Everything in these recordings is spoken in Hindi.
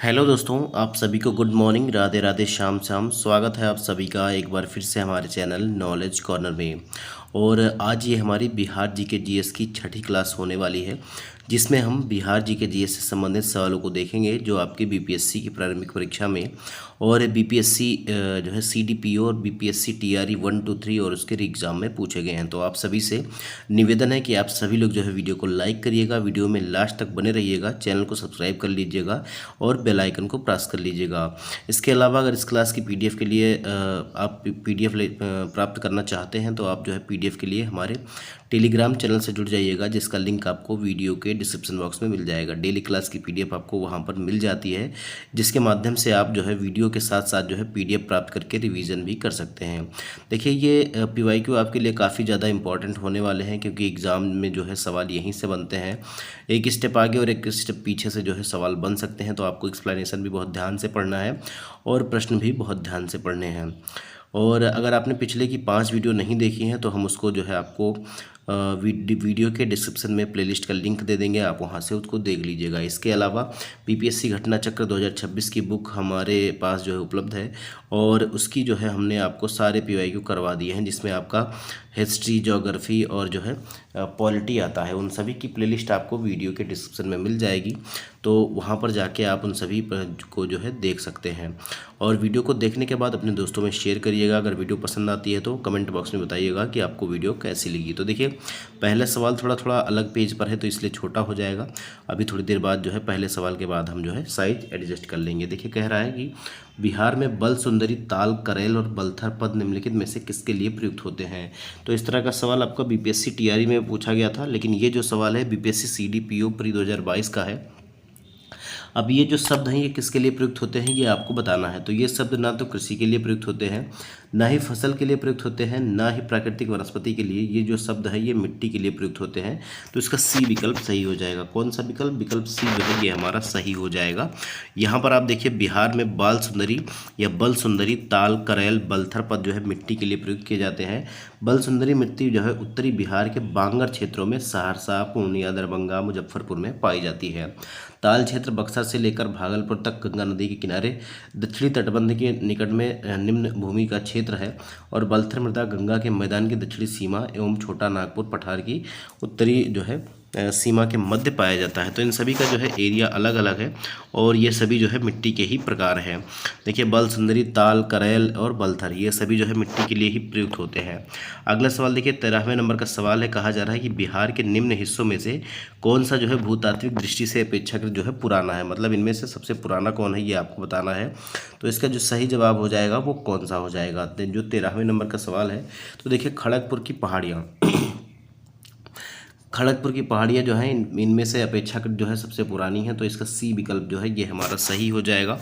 हेलो दोस्तों, आप सभी को गुड मॉर्निंग, राधे राधे, शाम शाम। स्वागत है आप सभी का एक बार फिर से हमारे चैनल नॉलेज कॉर्नर में। और आज ये हमारी बिहार जीके जीएस की छठी क्लास होने वाली है, जिसमें हम बिहार जीके जीएस से संबंधित सवालों को देखेंगे जो आपके बीपीएससी की प्रारंभिक परीक्षा में और बीपीएससी जो है सीडीपीओ और बीपीएससी टीआरई 1 2 3 और उसके एग्ज़ाम में पूछे गए हैं। तो आप सभी से निवेदन है कि आप सभी लोग जो है वीडियो को लाइक करिएगा, वीडियो में लास्ट तक बने रहिएगा, चैनल को सब्सक्राइब कर लीजिएगा और बेल आइकन को प्रेस कर लीजिएगा। इसके अलावा अगर इस क्लास की पीडीएफ के लिए आप पीडीएफ प्राप्त करना चाहते हैं तो आप जो है पीडीएफ के लिए हमारे टेलीग्राम चैनल से जुड़ जाइएगा, जिसका लिंक आपको वीडियो के डिस्क्रिप्शन बॉक्स में मिल जाएगा। डेली क्लास की पीडीएफ आपको वहां पर मिल जाती है, जिसके माध्यम से आप जो है वीडियो के साथ साथ जो है पीडीएफ प्राप्त करके रिवीजन भी कर सकते हैं। देखिए, ये पीवाईक्यू आपके लिए काफ़ी ज़्यादा इंपॉर्टेंट होने वाले हैं, क्योंकि एग्ज़ाम में जो है सवाल यहीं से बनते हैं। एक स्टेप आगे और एक स्टेप पीछे से जो है सवाल बन सकते हैं, तो आपको एक्सप्लेनेशन भी बहुत ध्यान से पढ़ना है और प्रश्न भी बहुत ध्यान से पढ़ने हैं। और अगर आपने पिछले की 5 वीडियो नहीं देखी हैं तो हम उसको जो है आपको वीडियो के डिस्क्रिप्शन में प्लेलिस्ट का लिंक दे देंगे, आप वहां से उसको देख लीजिएगा। इसके अलावा बीपीएससी घटना चक्र 2026 की बुक हमारे पास जो है उपलब्ध है, और उसकी जो है हमने आपको सारे पीवाईक्यू करवा दिए हैं, जिसमें आपका हिस्ट्री, ज्योग्राफी और जो है पॉलिटी आता है। उन सभी की प्लेलिस्ट आपको वीडियो के डिस्क्रिप्शन में मिल जाएगी, तो वहाँ पर जाके आप उन सभी को जो है देख सकते हैं। और वीडियो को देखने के बाद अपने दोस्तों में शेयर करिएगा। अगर वीडियो पसंद आती है तो कमेंट बॉक्स में बताइएगा कि आपको वीडियो कैसी लगी। तो देखिए, पहला सवाल थोड़ा अलग पेज पर है तो इसलिए छोटा हो जाएगा। अभी थोड़ी देर बाद जो है पहले सवाल के बाद हम जो है साइज एडजस्ट कर लेंगे। देखिए, कह रहा है कि बिहार में बल सुंदरी, ताल, करेल और बलथर पद निम्नलिखित में से किसके लिए प्रयुक्त होते हैं। तो इस तरह का सवाल आपका बीपीएससी टीआरई में पूछा गया था, लेकिन ये जो सवाल है बीपीएससी सीडीपीओ प्री 2022 का है। अब ये जो शब्द हैं ये किसके लिए प्रयुक्त होते हैं ये आपको बताना है। तो ये शब्द ना तो कृषि के लिए प्रयुक्त होते हैं, ना ही फसल के लिए प्रयुक्त होते हैं, ना ही प्राकृतिक वनस्पति के लिए। ये जो शब्द है ये मिट्टी के लिए प्रयुक्त होते हैं। तो इसका सी विकल्प सही हो जाएगा। कौन सा विकल्प? विकल्प सी जो है ये हमारा सही हो जाएगा। यहाँ पर आप देखिए, बिहार में बाल सुंदरी या बल सुंदरी, ताल, करेल, बलथर पद जो है मिट्टी के लिए प्रयुक्त किए जाते हैं। बल सुंदरी मिट्टी जो है उत्तरी बिहार के बांगर क्षेत्रों में सहरसा, पूर्णिया, दरभंगा, मुजफ्फरपुर में पाई जाती है। ताल क्षेत्र बक्सर से लेकर भागलपुर तक गंगा नदी के किनारे दक्षिणी तटबंध के निकट में निम्न भूमि का क्षेत्र है। और बलथर मृदा गंगा के मैदान की दक्षिणी सीमा एवं छोटा नागपुर पठार की उत्तरी जो है सीमा के मध्य पाया जाता है। तो इन सभी का जो है एरिया अलग अलग है और ये सभी जो है मिट्टी के ही प्रकार हैं। देखिए, बल सुंदरी, ताल, करेल और बलथर ये सभी जो है मिट्टी के लिए ही प्रयुक्त होते हैं। अगला सवाल देखिए, 13वें नंबर का सवाल है। कहा जा रहा है कि बिहार के निम्न हिस्सों में से कौन सा जो है भूतात्विक दृष्टि से अपेक्षाकृत जो है पुराना है, मतलब इनमें से सबसे पुराना कौन है ये आपको बताना है। तो इसका जो सही जवाब हो जाएगा वो कौन सा हो जाएगा, जो 13वें नंबर का सवाल है। तो देखिए, खड़गपुर की पहाड़ियाँ खड़गपुर की पहाड़ियाँ जो हैं इनमें से अपेक्षाकृत जो है सबसे पुरानी है। तो इसका सी विकल्प जो है ये हमारा सही हो जाएगा।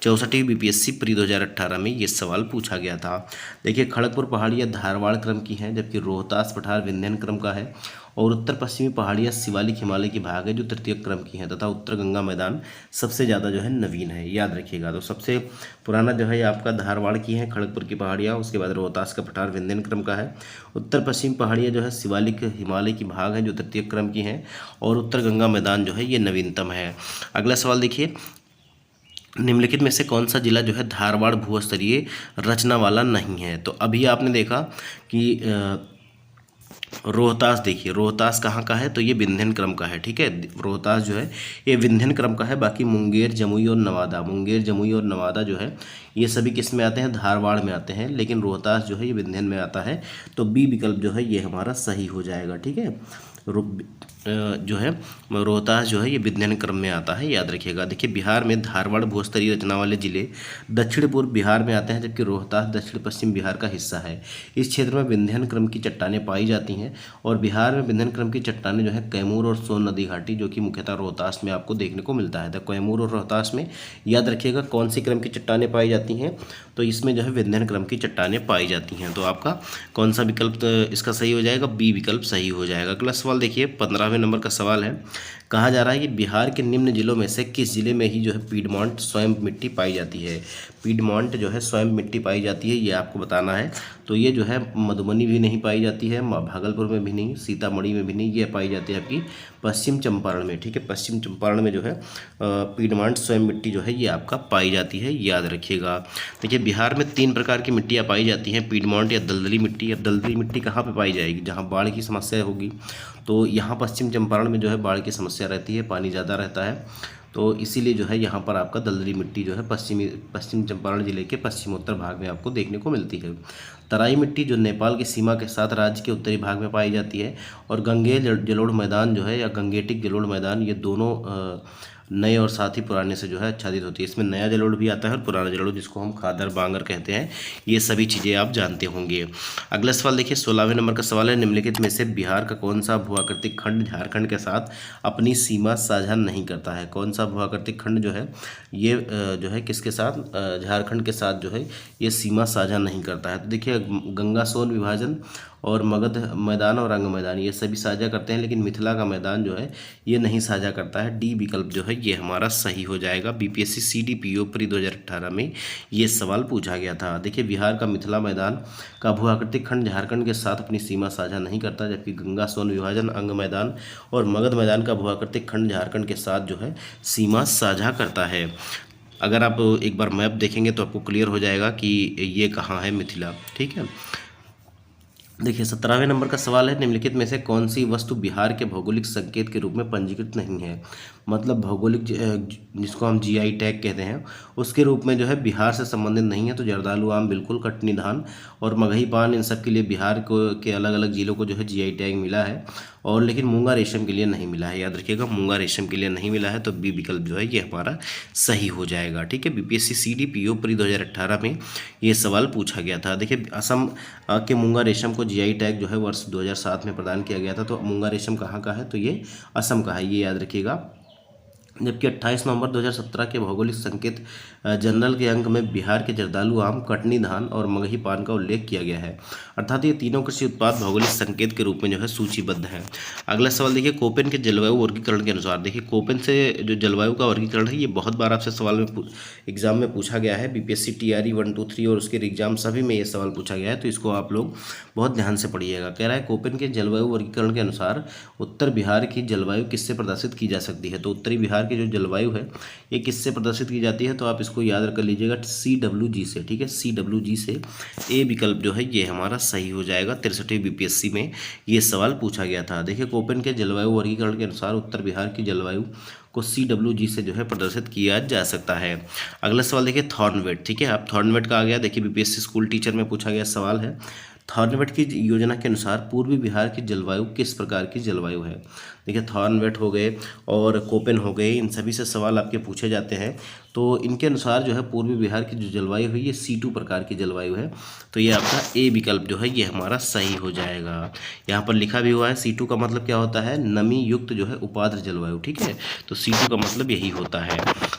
64वीं बीपीएससी प्री 2018 में ये सवाल पूछा गया था। देखिए, खड़गपुर पहाड़ियाँ धारवाड़ क्रम की हैं, जबकि रोहतास पठार विंध्यन क्रम का है। और उत्तर पश्चिमी पहाड़ियाँ शिवालिक हिमालय की भाग है जो तृतीय क्रम की हैं, तथा उत्तर गंगा मैदान सबसे ज़्यादा जो है नवीन है, याद रखिएगा। तो सबसे पुराना जो है ये आपका धारवाड़ की है खड़गपुर की पहाड़ियाँ, उसके बाद रोहतास का पठार विंध्यन क्रम का है। उत्तर पश्चिमी पहाड़ियाँ जो है शिवालिक हिमालय की भाग है जो तृतीय क्रम की हैं, और उत्तर गंगा मैदान जो है ये नवीनतम है। अगला सवाल देखिए, निम्नलिखित में से कौन सा जिला जो है धारवाड़ भूस्तरीय रचना वाला नहीं है। तो अभी आपने देखा कि रोहतास, देखिए रोहतास कहाँ का है, तो ये विंध्यन क्रम का है। ठीक है, रोहतास जो है ये विंध्यन क्रम का है। बाकी मुंगेर, जमुई और नवादा, मुंगेर, जमुई और नवादा जो है ये सभी किस में आते हैं, धारवाड़ में आते हैं, लेकिन रोहतास जो है ये विंध्यन में आता है। तो बी विकल्प जो है ये हमारा सही हो जाएगा। ठीक है, जो है रोहतास जो है ये विंध्यन क्रम में आता है, याद रखिएगा। देखिए, बिहार में धारवाड़ भूस्तरीय रचना वाले जिले दक्षिण पूर्व बिहार में आते हैं, जबकि रोहतास दक्षिण पश्चिम बिहार का हिस्सा है। इस क्षेत्र में विंध्यन क्रम की चट्टानें पाई जाती हैं, और बिहार में विंध्यन क्रम की चट्टानें जो है कैमूर और सोन नदी घाटी, जो कि मुख्यतः रोहतास में आपको देखने को मिलता है। तो कैमूर और रोहतास में याद रखिएगा कौन सी क्रम की चट्टानें पाई जाती हैं, तो इसमें जो है विंध्यन क्रम की चट्टानें पाई जाती हैं। तो आपका कौन सा विकल्प इसका सही हो जाएगा, बी विकल्प सही हो जाएगा। अगला सवाल देखिए, 15 16वें नंबर का सवाल है। कहा जा रहा है कि बिहार के निम्न जिलों में से किस जिले में ही जो है पीडमॉन्ट स्वयं मिट्टी पाई जाती है। पीडमॉन्ट जो है स्वयं मिट्टी पाई जाती है, ये आपको बताना है। तो ये जो है मधुबनी भी नहीं पाई जाती है, भागलपुर में भी नहीं, सीतामढ़ी में भी नहीं, ये पाई जाती है आपकी पश्चिम चंपारण में। ठीक है, पश्चिम चंपारण में जो है पीडमॉन्ट स्वयं मिट्टी जो है ये आपका पाई जाती है, याद रखिएगा। देखिए बिहार में 3 प्रकार की मिट्टियाँ पाई जाती हैं, पीडमॉन्ट या दलदली मिट्टी। अब दलदली मिट्टी कहाँ पे पाई जाएगी, जहाँ बाढ़ की समस्या होगी। तो यहाँ पश्चिम चंपारण में जो है बाढ़ की समस्या रहती है, पानी ज़्यादा रहता है, तो इसीलिए जो है यहाँ पर आपका दलदली मिट्टी जो है पश्चिम चंपारण जिले के पश्चिमोत्तर भाग में आपको देखने को मिलती है। तराई मिट्टी जो नेपाल की सीमा के साथ राज्य के उत्तरी भाग में पाई जाती है। और गंगेल जलोढ़ मैदान जो है या गंगेटिक जलोढ़ मैदान, ये दोनों नए और साथ ही पुराने से जो है आच्छादित होती है। इसमें नया जलोढ़ भी आता है और पुराना जलोढ़, जिसको हम खादर बांगर कहते हैं। ये सभी चीज़ें आप जानते होंगे। अगला सवाल देखिए, 16वें नंबर का सवाल है। निम्नलिखित में से बिहार का कौन सा भूआकृतिक खंड झारखंड के साथ अपनी सीमा साझा नहीं करता है। कौन सा भूआकृतिक खंड जो है ये जो है किसके साथ, झारखंड के साथ जो है ये सीमा साझा नहीं करता है। तो देखिए गंगा सोन विभाजन और मगध मैदान और अंग मैदान ये सभी साझा करते हैं, लेकिन मिथिला का मैदान जो है ये नहीं साझा करता है। डी विकल्प जो है ये हमारा सही हो जाएगा। बीपीएससी CDPO प्री 2018 में ये सवाल पूछा गया था। देखिए बिहार का मिथिला मैदान का भूआकृतिक खंड झारखंड के साथ अपनी सीमा साझा नहीं करता, जबकि गंगा सोन विभाजन, अंग मैदान और मगध मैदान का भूआकृतिक खंड झारखंड के साथ जो है सीमा साझा करता है। अगर आप एक बार मैप देखेंगे तो आपको क्लियर हो जाएगा कि ये कहाँ है मिथिला। ठीक है, देखिए 17वें नंबर का सवाल है। निम्नलिखित में से कौन सी वस्तु बिहार के भौगोलिक संकेत के रूप में पंजीकृत नहीं है। मतलब भौगोलिक जिसको हम GI टैग कहते हैं उसके रूप में जो है बिहार से संबंधित नहीं है। तो जर्दालू आम बिल्कुल, कटनी धान और मगही पान, इन सब के लिए बिहार को के अलग अलग जिलों को जो है GI टैग मिला है, और लेकिन मूंगा रेशम के लिए नहीं मिला है। याद रखिएगा मूंगा रेशम के लिए नहीं मिला है, तो बी विकल्प जो है ये हमारा सही हो जाएगा। ठीक है, BPSC CDPO प्री 2018 में ये सवाल पूछा गया था। देखिए असम के मूंगा रेशम को GI टैग जो है वर्ष 2007 में प्रदान किया गया था। तो मूंगा रेशम कहाँ का है, तो ये असम का है, ये याद रखिएगा। जबकि 28 नवंबर 2017 के भौगोलिक संकेत जनरल के अंक में बिहार के जर्दालू आम, कटनी धान और मगही पान का उल्लेख किया गया है, अर्थात ये तीनों कृषि उत्पाद भौगोलिक संकेत के रूप में जो है सूचीबद्ध है। अगला सवाल देखिए, कोपेन के जलवायु वर्गीकरण के अनुसार। देखिए कोपेन से जो जलवायु का वर्गीकरण है ये बहुत बार आपसे सवाल में एग्जाम में पूछा गया है। BPSC TRE 1, 2, 3 और उसके एग्जाम सभी में ये सवाल पूछा गया है, तो इसको आप लोग बहुत ध्यान से पढ़िएगा। कह रहा है कोपेन के जलवायु वर्गीकरण के अनुसार उत्तर बिहार की जलवायु किससे प्रदर्शित की जा सकती है। तो उत्तरी बिहार की जो जलवायु है ये किससे प्रदर्शित की जाती है, तो आप इसको याद कर लीजिएगा CWG से। ठीक है, CWG से। ए विकल्प जो है ये हमारा सही हो जाएगा। 63वीं BPSC में ये सवाल पूछा गया था। देखिए कोपेन के जलवायु वर्गीकरण के अनुसार उत्तर बिहार की जलवायु को CWG से जो है प्रदर्शित किया जा सकता है। अगला सवाल देखिए थॉर्नवेट। ठीक है, अब थॉर्नवेट का आ गया। देखिए BPSC स्कूल टीचर में पूछा गया सवाल है। थॉर्नवेट की योजना के अनुसार पूर्वी बिहार की जलवायु किस प्रकार की जलवायु है। देखिए थॉर्नवेट हो गए और कोपेन हो गए, इन सभी से सवाल आपके पूछे जाते हैं। तो इनके अनुसार जो है पूर्वी बिहार की जो जलवायु है ये C2 प्रकार की जलवायु है। तो ये आपका ए विकल्प जो है ये हमारा सही हो जाएगा। यहाँ पर लिखा भी हुआ है C2 का मतलब क्या होता है, नमी युक्त जो है उपाद्र जलवायु। ठीक है, तो C2 का मतलब यही होता है।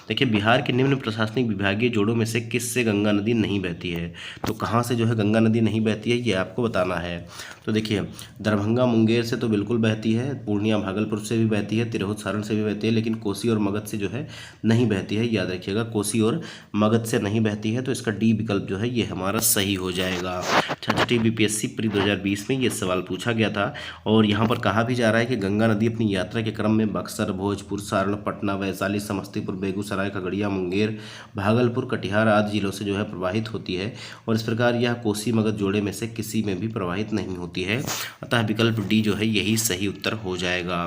देखिए बिहार के निम्न प्रशासनिक विभागीय जोड़ों में से किससे गंगा नदी नहीं बहती है। तो कहाँ से जो है गंगा नदी नहीं बहती है ये आपको बताना है। तो देखिए दरभंगा मुंगेर से तो बिल्कुल बहती है, पूर्णिया भागलपुर से भी बहती है, तिरहुत सारण से भी बहती है, लेकिन कोसी और मगध से जो है नहीं बहती है। याद रखिएगा कोसी और मगध से नहीं बहती है, तो इसका डी विकल्प जो है ये हमारा सही हो जाएगा। 66 BPSC प्री 2020 में ये सवाल पूछा गया था। और यहाँ पर कहा भी जा रहा है कि गंगा नदी अपनी यात्रा के क्रम में बक्सर, भोजपुर, सारण, पटना, वैशाली, समस्तीपुर, बेगूसराय, खगड़िया, मुंगेर, भागलपुर, कटिहार आदि जिलों से जो है प्रवाहित होती है, और इस प्रकार यह कोसी मगध जोड़े में से किसी में भी प्रवाहित नहीं होती है। अतः विकल्प डी जो है यही सही उत्तर हो जाएगा।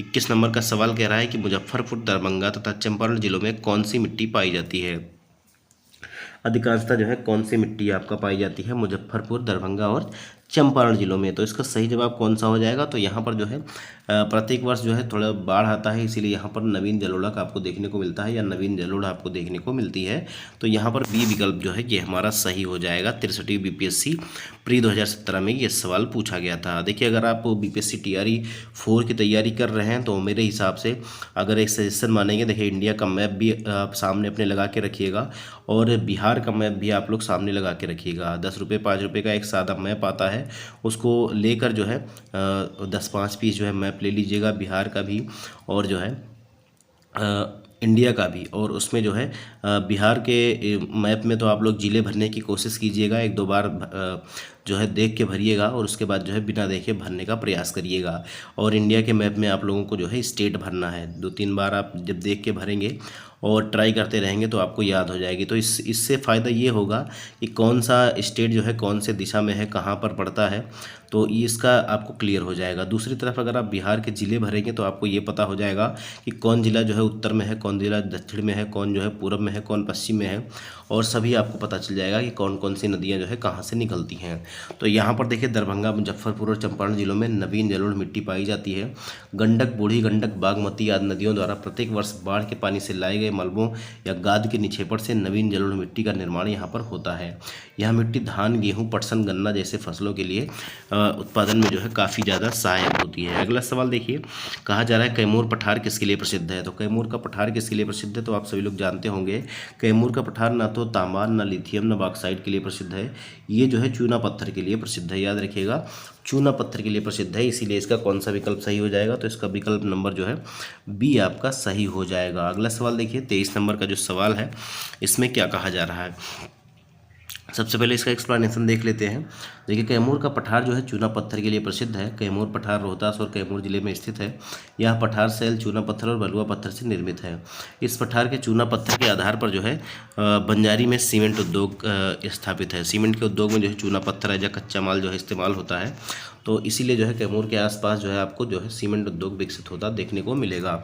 21 नंबर का सवाल कह रहा है कि मुजफ्फरपुर, दरभंगा तथा चंपारण जिलों में कौन सी मिट्टी पाई जाती है। अधिकांशतः जो है कौन सी मिट्टी आपका पाई जाती है मुजफ्फरपुर, दरभंगा और चंपारण जिलों में। तो इसका सही जवाब कौन सा हो जाएगा, तो यहाँ पर जो है प्रत्येक वर्ष जो है थोड़ा बाढ़ आता है, इसीलिए यहाँ पर नवीन जलोढ़ आपको देखने को मिलता है या नवीन जलोढ़ आपको देखने को मिलती है। तो यहाँ पर बी विकल्प जो है ये हमारा सही हो जाएगा। 63वीं BPSC प्री 2017 में ये सवाल पूछा गया था। देखिए अगर आप BPSC TRE 4 की तैयारी कर रहे हैं तो मेरे हिसाब से अगर एक सजेशन मानेंगे, देखिए इंडिया का मैप भी आप सामने अपने लगा के रखिएगा और बिहार का मैप भी आप लोग सामने लगा के रखिएगा। 10 रुपये 5 रुपये का एक सादा मैप आता है, है उसको लेकर जो है 10-5 पीस जो है मैप ले लीजिएगा, बिहार का भी और जो है इंडिया का भी। और उसमें जो है बिहार के मैप में तो आप लोग ज़िले भरने की कोशिश कीजिएगा, 1-2 बार जो है देख के भरिएगा और उसके बाद जो है बिना देखे भरने का प्रयास करिएगा। और इंडिया के मैप में आप लोगों को जो है स्टेट भरना है, 2-3 बार आप जब देख के भरेंगे और ट्राई करते रहेंगे तो आपको याद हो जाएगी। तो इससे फ़ायदा ये होगा कि कौन सा स्टेट जो है कौन से दिशा में है, कहाँ पर पड़ता है, तो इसका आपको क्लियर हो जाएगा। दूसरी तरफ अगर आप बिहार के ज़िले भरेंगे तो आपको ये पता हो जाएगा कि कौन ज़िला जो है उत्तर में है, कौन ज़िला दक्षिण में है, कौन जो है पूर्व में है, कौन पश्चिम में है, और सभी आपको पता चल जाएगा कि कौन कौन सी नदियाँ जो है कहाँ से निकलती हैं। तो यहाँ पर देखिए दरभंगा, मुजफ्फरपुर और चंपारण जिलों में नवीन जलोढ़ मिट्टी पाई जाती है। गंडक, बूढ़ी गंडक, बागमती आदि नदियों द्वारा प्रत्येक वर्ष बाढ़ के पानी से लाए गए मलबों या गाद के निक्षेपण से नवीन जलोढ़ मिट्टी का निर्माण यहाँ पर होता है। यह मिट्टी धान, गेहूँ, पटसन, गन्ना जैसे फसलों के लिए उत्पादन में जो है काफ़ी ज़्यादा सहायक होती है। अगला सवाल देखिए, कहा जा रहा है कैमूर पठार किसके लिए प्रसिद्ध है। तो कैमूर का पठार किसके लिए प्रसिद्ध है, तो आप सभी लोग जानते होंगे। कैमूर का पठार ना तो तांबा, ना लिथियम, ना बॉक्साइट के लिए प्रसिद्ध है, ये जो है चूना पत्थर के लिए प्रसिद्ध है। याद रखिएगा, चूना पत्थर के लिए प्रसिद्ध है, इसीलिए इसका कौन सा विकल्प सही हो जाएगा, तो इसका विकल्प नंबर जो है बी आपका सही हो जाएगा। अगला सवाल देखिए, 23 नंबर का जो सवाल है इसमें क्या कहा जा रहा है। सबसे पहले इसका एक्सप्लेनेशन देख लेते हैं। देखिए, कैमूर का पठार जो है चूना पत्थर के लिए प्रसिद्ध है। कैमूर पठार रोहतास और कैमूर जिले में स्थित है। यह पठार शैल, चूना पत्थर और बलुआ पत्थर से निर्मित है। इस पठार के चूना पत्थर के आधार पर जो है बंजारी में सीमेंट उद्योग स्थापित है। सीमेंट के उद्योग में जो है चूना पत्थर या कच्चा माल जो है इस्तेमाल होता है, तो इसीलिए जो है कैमूर के आसपास जो है आपको जो है सीमेंट उद्योग विकसित होता देखने को मिलेगा।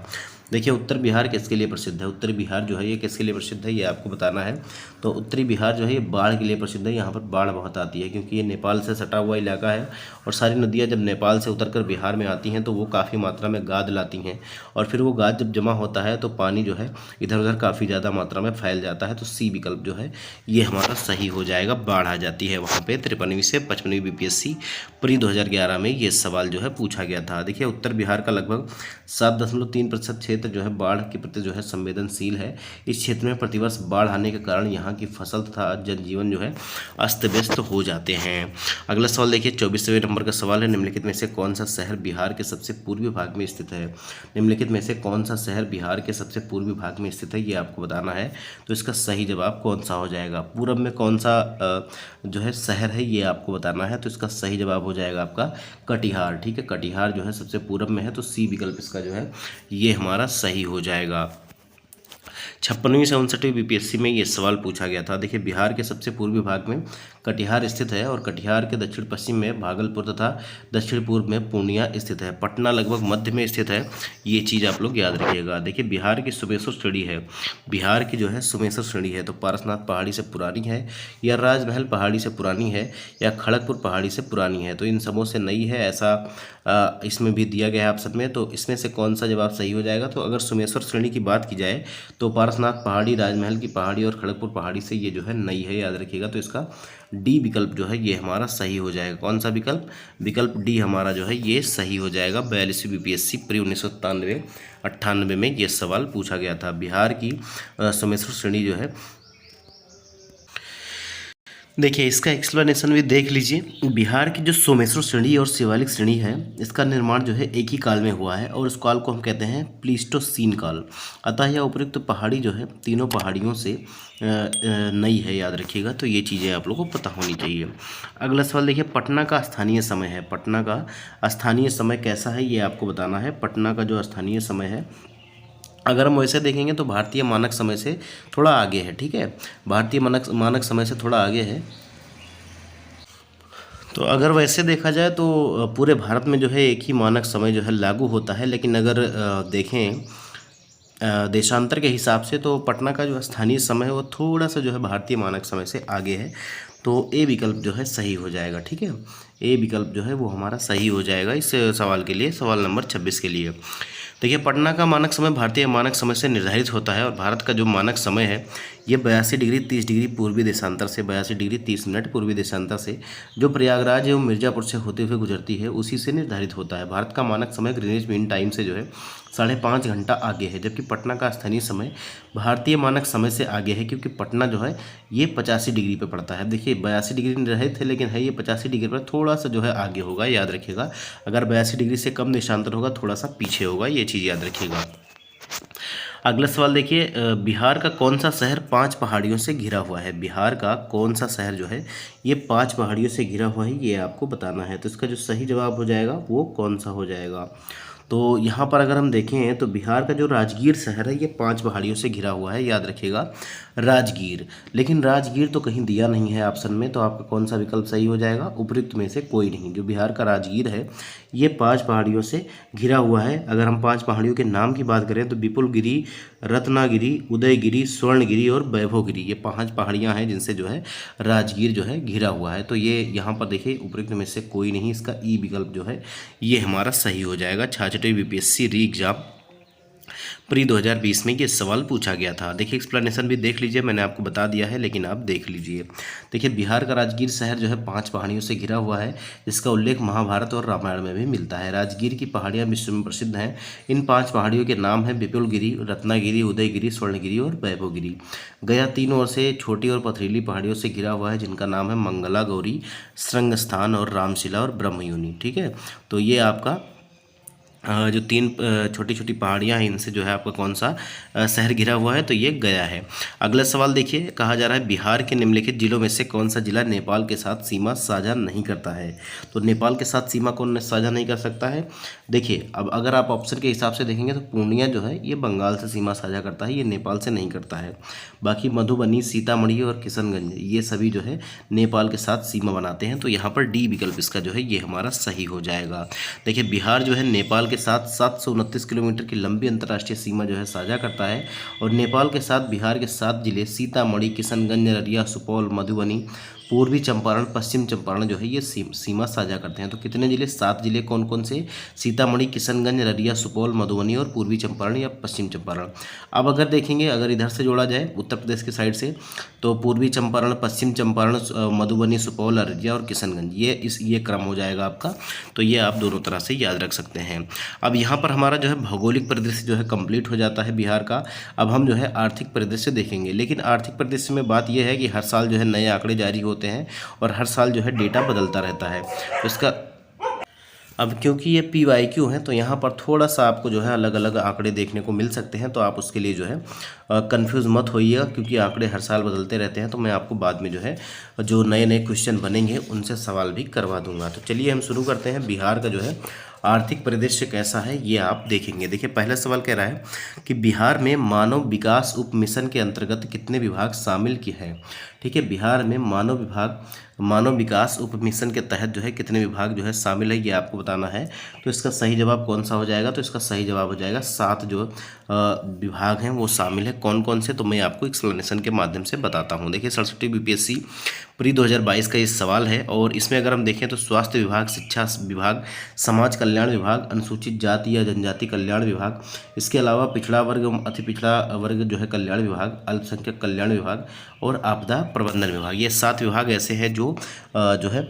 देखिए, उत्तर बिहार किसके लिए प्रसिद्ध है। उत्तरी बिहार जो है ये किसके लिए प्रसिद्ध है, ये आपको बताना है। तो उत्तरी बिहार जो है ये बाढ़ के लिए प्रसिद्ध है। यहाँ पर बाढ़ बहुत आती है क्योंकि ये नेपाल से सटा हुआ इलाका है और सारी नदियाँ जब नेपाल से उतरकर बिहार में आती हैं तो वो काफ़ी मात्रा में गाद लाती हैं और फिर वो गाद जब जमा होता है तो पानी जो है इधर उधर काफ़ी ज़्यादा मात्रा में फैल जाता है। तो सी विकल्प जो है ये हमारा सही हो जाएगा, बाढ़ आ जाती है वहाँ पर। 53वीं से 55वीं BPSC प्री 2011 में ये सवाल जो है पूछा गया था। देखिए, उत्तर बिहार का लगभग 7.3% क्षेत्र जो है बाढ़ के प्रति जो है संवेदनशील है। इस क्षेत्र में प्रतिवर्ष बाढ़ आने के कारण यहाँ की फसल तथा जनजीवन जो है अस्त व्यस्त हो जाते हैं। अगला सवाल देखिए, 24वें नंबर का सवाल है, निम्नलिखित में से कौन सा शहर बिहार के सबसे पूर्वी भाग में स्थित है। निम्नलिखित में से कौन सा शहर बिहार के सबसे पूर्वी भाग में स्थित है, ये आपको बताना है। तो इसका सही जवाब कौन सा हो जाएगा, पूर्व में कौन सा जो है शहर है ये आपको बताना है। तो इसका सही जवाब हो जाएगा आपका कटिहार। ठीक है, कटिहार जो है सबसे पूर्व में है, तो सी विकल्प इसका जो है ये हमारा सही हो जाएगा। 56वीं से 59वीं BPSC में ये सवाल पूछा गया था। देखिए, बिहार के सबसे पूर्वी भाग में कटिहार स्थित है और कटिहार के दक्षिण पश्चिम में भागलपुर तथा दक्षिण पूर्व में पूर्णिया स्थित है। पटना लगभग मध्य में स्थित है, ये चीज़ आप लोग याद रखिएगा। देखिए, बिहार की सुमेश्वर श्रेणी है, बिहार की जो है सुमेश्वर श्रेणी है, तो पारसनाथ पहाड़ी से पुरानी है या राजमहल पहाड़ी से पुरानी है या खड़गपुर पहाड़ी से पुरानी है, तो इन सबों से नई है, ऐसा इसमें भी दिया गया है ऑप्शन में। तो इसमें से कौन सा जवाब सही हो जाएगा, तो अगर सुमेश्वर श्रेणी की बात की जाए तो पारसनाथ पहाड़ी, राजमहल की पहाड़ी और खड़गपुर पहाड़ी से ये जो है नई है, याद रखिएगा। तो इसका डी विकल्प जो है ये हमारा सही हो जाएगा। कौन सा विकल्प, विकल्प डी हमारा जो है ये सही हो जाएगा। 42वीं BPSC प्री 1997-98 में ये सवाल पूछा गया था। बिहार की सुमेश्वर श्रेणी जो है, देखिए इसका एक्सप्लेनेशन भी देख लीजिए। बिहार की जो सोमेश्वर श्रेणी और शिवालिक श्रेणी है, इसका निर्माण जो है एक ही काल में हुआ है और उस काल को हम कहते हैं प्लीस्टोसीन काल। अतः यह उपयुक्त पहाड़ी जो है तीनों पहाड़ियों से नई है, याद रखिएगा। तो ये चीज़ें आप लोगों को पता होनी चाहिए। अगला सवाल देखिए, पटना का स्थानीय समय है। पटना का स्थानीय समय कैसा है ये आपको बताना है। पटना का जो स्थानीय समय है, अगर हम वैसे देखेंगे तो भारतीय मानक समय से थोड़ा आगे है। ठीक है, भारतीय मानक समय से थोड़ा आगे है। तो अगर वैसे देखा जाए तो पूरे भारत में जो है एक ही मानक समय जो है लागू होता है, लेकिन अगर देखें देशांतर के हिसाब से तो पटना का जो स्थानीय समय है वो थोड़ा सा जो है भारतीय मानक समय से आगे है। तो ए विकल्प जो है सही हो जाएगा। ठीक है, ए विकल्प जो है वो हमारा सही हो जाएगा इस सवाल के लिए, सवाल नंबर 26 के लिए। देखिए, पटना का मानक समय भारतीय मानक समय से निर्धारित होता है और भारत का जो मानक समय है ये 82 डिग्री 30 डिग्री पूर्वी देशांतर से, 82 डिग्री 30 मिनट पूर्वी देशांतर से जो प्रयागराज एवं मिर्ज़ापुर से होते हुए गुजरती है उसी से निर्धारित होता है। भारत का मानक समय ग्रीनिच मीन टाइम से जो है 5.5 घंटा आगे है, जबकि पटना का स्थानीय समय भारतीय मानक समय से आगे है, क्योंकि पटना जो है ये 85 डिग्री पे पड़ता है। देखिए 82 डिग्री रहे थे, लेकिन है ये 85 डिग्री पर थोड़ा सा जो है आगे होगा, याद रखिएगा। अगर 82 डिग्री से कम देशांतर होगा थोड़ा सा पीछे होगा, ये चीज़ याद रखिएगा। अगला सवाल देखिए, बिहार का कौन सा शहर 5 पहाड़ियों से घिरा हुआ है? बिहार का कौन सा शहर जो है ये 5 पहाड़ियों से घिरा हुआ है, ये आपको बताना है। तो इसका जो सही जवाब हो जाएगा वो कौन सा हो जाएगा? तो यहाँ पर अगर हम देखें तो बिहार का जो राजगीर शहर है ये 5 पहाड़ियों से घिरा हुआ है, याद रखिएगा राजगीर। लेकिन राजगीर तो कहीं दिया नहीं है ऑप्शन में, तो आपका कौन सा विकल्प सही हो जाएगा? उपयुक्त में से कोई नहीं। जो बिहार का राजगीर है ये 5 पहाड़ियों से घिरा हुआ है। अगर हम 5 पहाड़ियों के नाम की बात करें तो विपुलगिरी, रत्नागिरी, उदयगिरी, स्वर्णगिरी और वैभवगिरी, ये 5 पहाड़ियाँ हैं जिनसे जो है राजगीर जो है घिरा हुआ है। तो ये यहाँ पर देखिए उपयुक्त में से कोई नहीं, इसका ई विकल्प जो है ये हमारा सही हो जाएगा। छाछठवीं बीपीएससी री एग्जाम प्री 2020 में ये सवाल पूछा गया था। देखिए एक्सप्लेनेशन भी देख लीजिए, मैंने आपको बता दिया है लेकिन आप देख लीजिए। देखिए बिहार का राजगीर शहर जो है 5 पहाड़ियों से घिरा हुआ है, जिसका उल्लेख महाभारत और रामायण में भी मिलता है। राजगीर की पहाड़ियाँ विश्व में प्रसिद्ध हैं। इन 5 पहाड़ियों के नाम हैं विपुलगिरी, रत्नागिरी, उदयगिरी, स्वर्णगिरी और वैभवगिरी। गया 3 ओर से छोटी और पथरीली पहाड़ियों से घिरा हुआ है, जिनका नाम है मंगला गौरी, श्रृंगस्थान और रामशिला और ब्रह्मयोनि। ठीक है, तो ये आपका जो 3 छोटी छोटी पहाड़ियाँ हैं इनसे जो है आपका कौन सा शहर घिरा हुआ है? तो ये गया है। अगला सवाल देखिए, कहा जा रहा है बिहार के निम्नलिखित जिलों में से कौन सा जिला नेपाल के साथ सीमा साझा नहीं करता है? तो नेपाल के साथ सीमा कौन साझा नहीं कर सकता है? देखिए अब अगर आप ऑप्शन के हिसाब से देखेंगे तो पूर्णिया जो है ये बंगाल से सीमा साझा करता है, ये नेपाल से नहीं करता है। बाकी मधुबनी, सीतामढ़ी और किशनगंज ये सभी जो है नेपाल के साथ सीमा बनाते हैं। तो यहाँ पर डी विकल्प इसका जो है ये हमारा सही हो जाएगा। देखिए बिहार जो है नेपाल के साथ 729 किलोमीटर की लंबी अंतर्राष्ट्रीय सीमा जो है साझा करता है, और नेपाल के साथ बिहार के 7 जिले सीतामढ़ी, किशनगंज, अररिया, सुपौल, मधुबनी, पूर्वी चंपारण, पश्चिम चंपारण जो है ये सीमा साझा करते हैं। तो कितने जिले? 7 जिले। कौन कौन से? सीतामढ़ी, किशनगंज, अररिया, सुपौल, मधुबनी और पूर्वी चंपारण या पश्चिम चंपारण। अब अगर देखेंगे, अगर इधर से जोड़ा जाए उत्तर प्रदेश के साइड से, तो पूर्वी चंपारण, पश्चिम चंपारण, मधुबनी, सुपौल, अररिया और किशनगंज, ये क्रम हो जाएगा आपका। तो ये आप दोनों तरह से याद रख सकते हैं। अब यहाँ पर हमारा जो है भौगोलिक परिदृश्य जो है कंप्लीट हो जाता है बिहार का। अब हम जो है आर्थिक परिदृश्य देखेंगे, लेकिन आर्थिक परिदृश्य में बात यह है कि हर साल जो है नए आंकड़े जारी होते हैं और हर साल जो है डेटा बदलता रहता है। तो इसका अब क्योंकि ये PYQ है तो यहाँ पर थोड़ा सा आपको जो है अलग अलग आंकड़े देखने को मिल सकते हैं, तो आप उसके लिए जो है कंफ्यूज मत होइएगा, क्योंकि आंकड़े हर साल बदलते रहते हैं। तो मैं आपको बाद में जो है जो नए नए क्वेश्चन बनेंगे उनसे सवाल भी करवा दूंगा। तो चलिए हम शुरू करते हैं। बिहार का जो है आर्थिक परिदृश्य कैसा है ये आप देखेंगे। देखिए पहला सवाल कह रहा है कि बिहार में मानव विकास उप मिशन के अंतर्गत कितने विभाग शामिल किए हैं? ठीक है, बिहार में मानव विकास उप मिशन के तहत जो है कितने विभाग जो है शामिल है ये आपको बताना है। तो इसका सही जवाब कौन सा हो जाएगा? तो इसका सही जवाब हो जाएगा 7 जो विभाग हैं वो शामिल है। कौन कौन से? तो मैं आपको एक्सप्लेनेशन के माध्यम से बताता हूँ। देखिए 67वीं बीपीएससी प्री 2022 का ये सवाल है, और इसमें अगर हम देखें तो स्वास्थ्य विभाग, शिक्षा विभाग, समाज कल्याण विभाग, अनुसूचित जाति या जनजाति कल्याण विभाग, इसके अलावा पिछड़ा वर्ग एवं अति पिछड़ा वर्ग जो है कल्याण विभाग, अल्पसंख्यक कल्याण विभाग और आपदा प्रबंधन विभाग, ये 7 विभाग ऐसे हैं जो है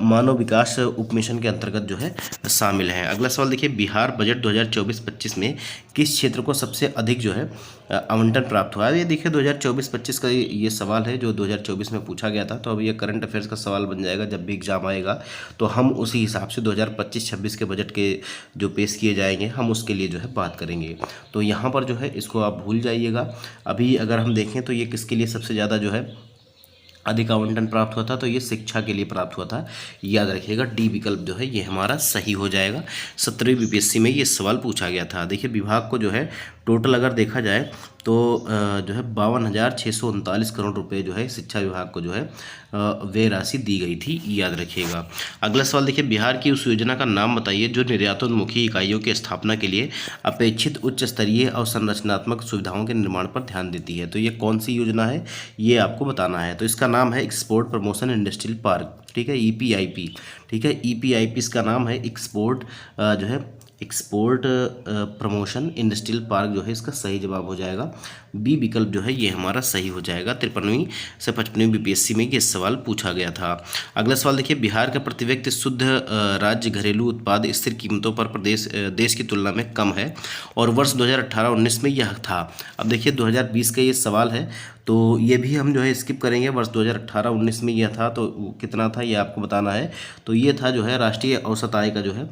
मानव विकास उप मिशन के अंतर्गत जो है शामिल हैं। अगला सवाल देखिए, बिहार बजट 2024-25 में किस क्षेत्र को सबसे अधिक जो है आवंटन प्राप्त हुआ है? ये देखिए 2024-25 का ये सवाल है जो 2024 में पूछा गया था। तो अब ये करंट अफेयर्स का सवाल बन जाएगा। जब भी एग्जाम आएगा तो हम उसी हिसाब से 2025-26 के बजट के जो पेश किए जाएंगे हम उसके लिए जो है बात करेंगे। तो यहाँ पर जो है इसको आप भूल जाइएगा। अभी अगर हम देखें तो ये किसके लिए सबसे ज़्यादा जो है अधिक आवंटन प्राप्त हुआ था? तो ये शिक्षा के लिए प्राप्त हुआ था। याद रखिएगा डी विकल्प जो है ये हमारा सही हो जाएगा। 17वीं बीपीएससी में ये सवाल पूछा गया था। देखिए विभाग को जो है टोटल अगर देखा जाए तो जो है 52,639 करोड़ रुपए जो है शिक्षा विभाग को जो है व्यय राशि दी गई थी, याद रखिएगा। अगला सवाल देखिए, बिहार की उस योजना का नाम बताइए जो निर्यातोन्मुखी इकाइयों की स्थापना के लिए अपेक्षित उच्च स्तरीय और संरचनात्मक सुविधाओं के निर्माण पर ध्यान देती है। तो ये कौन सी योजना है ये आपको बताना है। तो इसका नाम है एक्सपोर्ट प्रमोशन इंडस्ट्रियल पार्क। ठीक है, EPIP। ठीक है, EPIP इसका नाम है। एक्सपोर्ट प्रमोशन इंडस्ट्रियल पार्क जो है इसका सही जवाब हो जाएगा। बी विकल्प जो है ये हमारा सही हो जाएगा। 53वीं से 55वीं बीपीएससी में ये सवाल पूछा गया था। अगला सवाल देखिए, बिहार का प्रति व्यक्ति शुद्ध राज्य घरेलू उत्पाद स्थिर कीमतों पर देश की तुलना में कम है और वर्ष 2018-19 में यह था। अब देखिए 2020 का ये सवाल है, तो ये भी हम जो है स्किप करेंगे। वर्ष 2018-19 में यह था, तो कितना था ये आपको बताना है। तो ये था जो है राष्ट्रीय औसत आय का जो है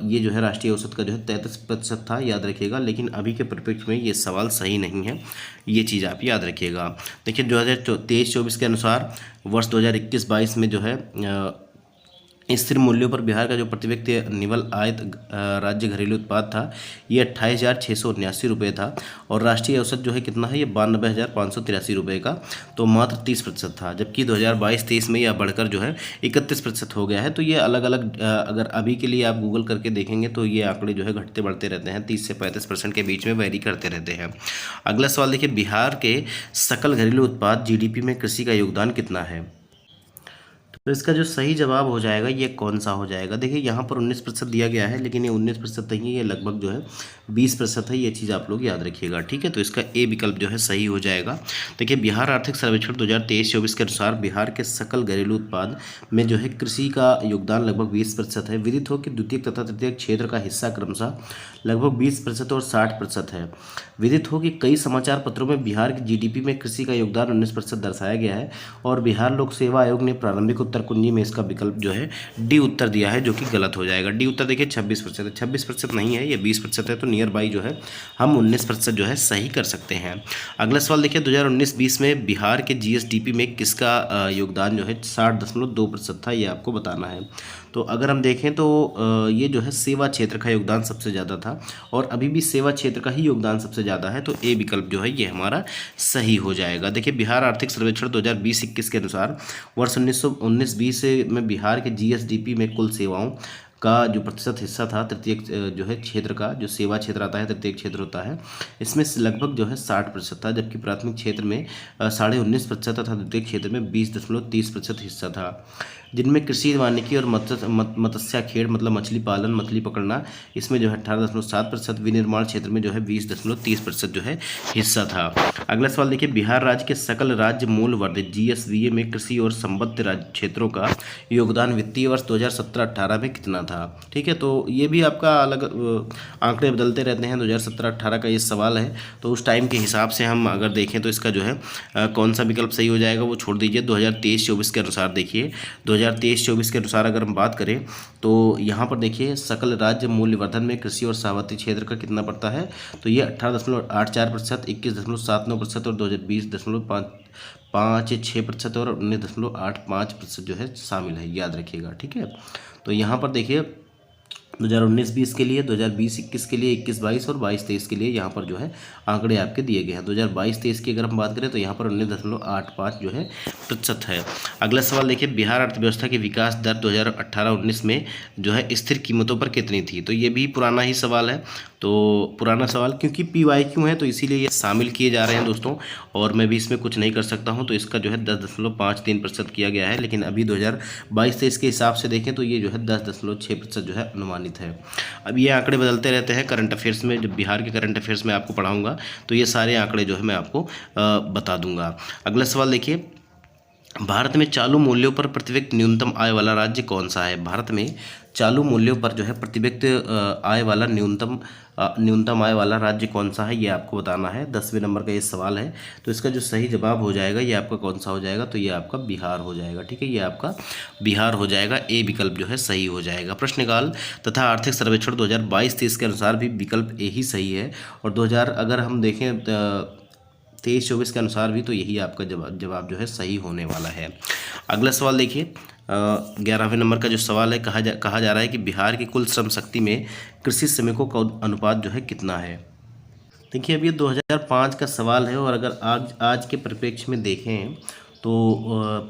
ये जो है राष्ट्रीय औसत का जो है 33% था, याद रखिएगा। लेकिन अभी के परिप्रेक्ष्य में ये सवाल सही नहीं है, ये चीज़ आप याद रखिएगा। देखिए 2023-24 के अनुसार वर्ष 2021-22 में जो है स्थिर मूल्यों पर बिहार का जो प्रति व्यक्ति निवल आयत राज्य घरेलू उत्पाद था ये 28,679 रुपये था और राष्ट्रीय औसत जो है कितना है, ये 92,583 रुपये का, तो मात्र 30% था। जबकि 2022-23 में यह बढ़कर जो है 31% हो गया है। तो ये अलग अलग अगर अभी के लिए आप गूगल करके देखेंगे तो ये आंकड़े जो है घटते बढ़ते रहते हैं, 30 से 35% के बीच में वेरी करते रहते हैं। अगला सवाल देखिए, बिहार के सकल घरेलू उत्पाद जीडीपी में कृषि का योगदान कितना है। तो इसका जो सही जवाब हो जाएगा ये कौन सा हो जाएगा। देखिए यहाँ पर 19% दिया गया है, लेकिन ये 19% नहीं है, ये लगभग जो है 20% है। ये चीज़ आप लोग याद रखिएगा, ठीक है। तो इसका ए विकल्प जो है सही हो जाएगा। देखिए बिहार आर्थिक सर्वेक्षण 2023-24 के अनुसार बिहार के सकल घरेलू उत्पाद में जो है कृषि का योगदान लगभग 20% है। विदित हो कि द्वितीयक तथा तृतीयक क्षेत्र का हिस्सा क्रमशः लगभग 20% और 60% है। विदित हो कि कई समाचार पत्रों में बिहार की जीडीपी में कृषि का योगदान 19% दर्शाया गया है और बिहार लोक सेवा आयोग ने प्रारंभिक उत्तर कुंजी में इसका विकल्प जो है डी उत्तर दिया है, जो कि गलत हो जाएगा। डी उत्तर देखिए 26% है, 26% नहीं है, ये 20% है। तो नियर बाई जो है हम 19% जो है सही कर सकते हैं। अगला सवाल देखिए, 2019-20 में बिहार के जीएसडीपी में किसका योगदान जो है 60.2% था, ये आपको बताना है। तो अगर हम देखें तो ये जो है सेवा क्षेत्र का योगदान सबसे ज़्यादा था और अभी भी सेवा क्षेत्र का ही योगदान सबसे ज़्यादा है। तो ए विकल्प जो है ये हमारा सही हो जाएगा। देखिए बिहार आर्थिक सर्वेक्षण 2020-21 के अनुसार वर्ष 1919-20 में बिहार के जीएसडीपी में कुल सेवाओं का जो प्रतिशत हिस्सा था तृतीयक जो है क्षेत्र का, जो सेवा क्षेत्र आता है तृतीयक क्षेत्र होता है, इसमें लगभग जो है 60% था। जबकि प्राथमिक क्षेत्र में 19.5% तथा द्वितीयक क्षेत्र में 20.30% हिस्सा था, जिनमें कृषि वानिकी और मत्स्याखेड़ मतलब मछली पालन मछली पकड़ना इसमें जो है 18.7%, विनिर्माण क्षेत्र में जो है 20.30% जो है हिस्सा था। अगला सवाल देखिए, बिहार राज्य के सकल राज्य मूल वर्धित जीएसवीए में कृषि और संबद्ध राज्य क्षेत्रों का योगदान वित्तीय वर्ष 2017-18 में कितना था। ठीक है, तो ये भी आपका अलग आंकड़े बदलते रहते हैं। 2017-18 का ये सवाल है, तो उस टाइम के हिसाब से हम अगर देखें तो इसका जो है कौन सा विकल्प सही हो जाएगा वो छोड़ दीजिए। 2023-24 के अनुसार देखिए, 2023-24 के अनुसार अगर हम बात करें तो यहाँ पर देखिए सकल राज्य मूल्यवर्धन में कृषि और सावधि क्षेत्र का कितना पड़ता है, तो ये 18.84%, 21.79% और 2020.56% और 19.85% जो है शामिल है, याद रखिएगा। ठीक है, तो यहाँ पर देखिए 2019-20 के लिए, 2020-21 के लिए, 21-22 और 22-23 के लिए यहाँ पर जो है आंकड़े आपके दिए गए हैं। 2022-23 की अगर हम बात करें तो यहाँ पर 19.85 जो है प्रतिशत है। अगला सवाल देखिए, बिहार अर्थव्यवस्था की विकास दर 2018-19 में जो है स्थिर कीमतों पर कितनी थी। तो ये भी पुराना ही सवाल है, तो पुराना सवाल क्योंकि PYQ है तो इसीलिए ये शामिल किए जा रहे हैं दोस्तों, और मैं भी इसमें कुछ नहीं कर सकता हूँ। तो इसका जो है 10.53% किया गया है, लेकिन अभी 2022-23 के हिसाब से देखें तो ये जो है 10.6% जो है अनुमानित है। अब ये आंकड़े बदलते रहते हैं करंट अफेयर्स में, जब बिहार के करंट अफेयर्स में आपको पढ़ाऊँगा तो ये सारे आंकड़े जो है मैं आपको बता दूंगा। अगला सवाल देखिए, भारत में चालू मूल्यों पर प्रति व्यक्ति न्यूनतम आय वाला राज्य कौन सा है। भारत में चालू मूल्यों पर जो है प्रति व्यक्ति आय वाला न्यूनतम आय वाला राज्य कौन सा है, ये आपको बताना है। 10वें नंबर का ये सवाल है, तो इसका जो सही जवाब हो जाएगा ये आपका कौन सा हो जाएगा, तो ये आपका बिहार हो जाएगा। ठीक है, ये आपका बिहार हो जाएगा। ए विकल्प जो है सही हो जाएगा। प्रश्नकाल तथा आर्थिक सर्वेक्षण 2022-23 के अनुसार भी विकल्प ए ही सही है, और 2000 अगर हम देखें 23-24 के अनुसार भी, तो यही आपका जवाब जो है सही होने वाला है। अगला सवाल देखिए, 11वें नंबर का जो सवाल है, कहा जा रहा है कि बिहार की कुल श्रम शक्ति में कृषि श्रमिकों का अनुपात जो है कितना है। देखिए अब ये 2005 का सवाल है, और अगर आज के परिप्रेक्ष्य में देखें तो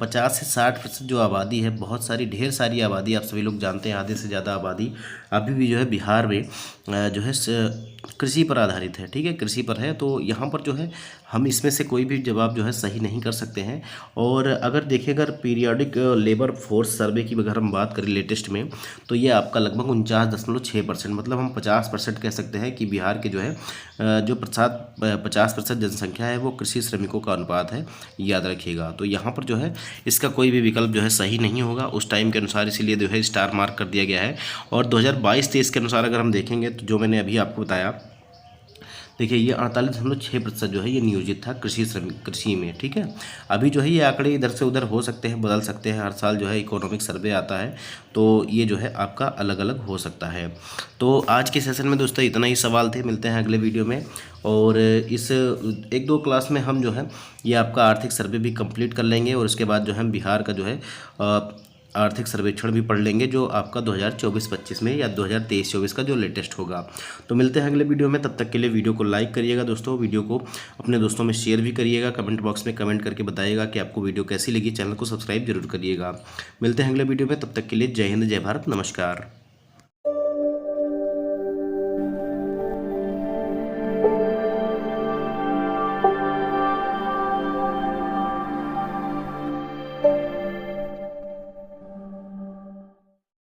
50 से 60% जो आबादी है, बहुत सारी ढेर सारी आबादी, आप सभी लोग जानते हैं आधे से ज़्यादा आबादी अभी भी जो है बिहार में जो है कृषि पर आधारित है, ठीक है, कृषि पर है। तो यहाँ पर जो है हम इसमें से कोई भी जवाब जो है सही नहीं कर सकते हैं। और अगर देखिए, अगर पीरियोडिक लेबर फोर्स सर्वे की अगर हम बात करें लेटेस्ट में, तो ये आपका लगभग 49.6%, मतलब हम 50% कह सकते हैं कि बिहार के जो है जो 50% जनसंख्या है वो कृषि श्रमिकों का अनुपात है, याद रखिएगा। तो यहाँ पर जो है इसका कोई भी विकल्प जो है सही नहीं होगा उस टाइम के अनुसार, इसीलिए जो है स्टार मार्क कर दिया गया है। और 2022-23 के अनुसार अगर हम देखेंगे तो जो मैंने अभी आपको बताया, देखिए ये 48.6% जो है ये नियोजित था कृषि में, ठीक है। अभी जो है ये आंकड़े इधर से उधर हो सकते हैं, बदल सकते हैं, हर साल जो है इकोनॉमिक सर्वे आता है तो ये जो है आपका अलग अलग हो सकता है। तो आज के सेशन में दोस्तों इतना ही सवाल थे, मिलते हैं अगले वीडियो में। और इस 1-2 क्लास में हम जो है ये आपका आर्थिक सर्वे भी कंप्लीट कर लेंगे, और उसके बाद जो है बिहार का जो है आर्थिक सर्वेक्षण भी पढ़ लेंगे, जो आपका 2024-25 में या 2023-24 का जो लेटेस्ट होगा। तो मिलते हैं अगले वीडियो में, तब तक के लिए वीडियो को लाइक करिएगा दोस्तों, वीडियो को अपने दोस्तों में शेयर भी करिएगा, कमेंट बॉक्स में कमेंट करके बताइएगा कि आपको वीडियो कैसी लगी, चैनल को सब्सक्राइब जरूर करिएगा। मिलते हैं अगले वीडियो में, तब तक के लिए जय हिंद, जय भारत, नमस्कार।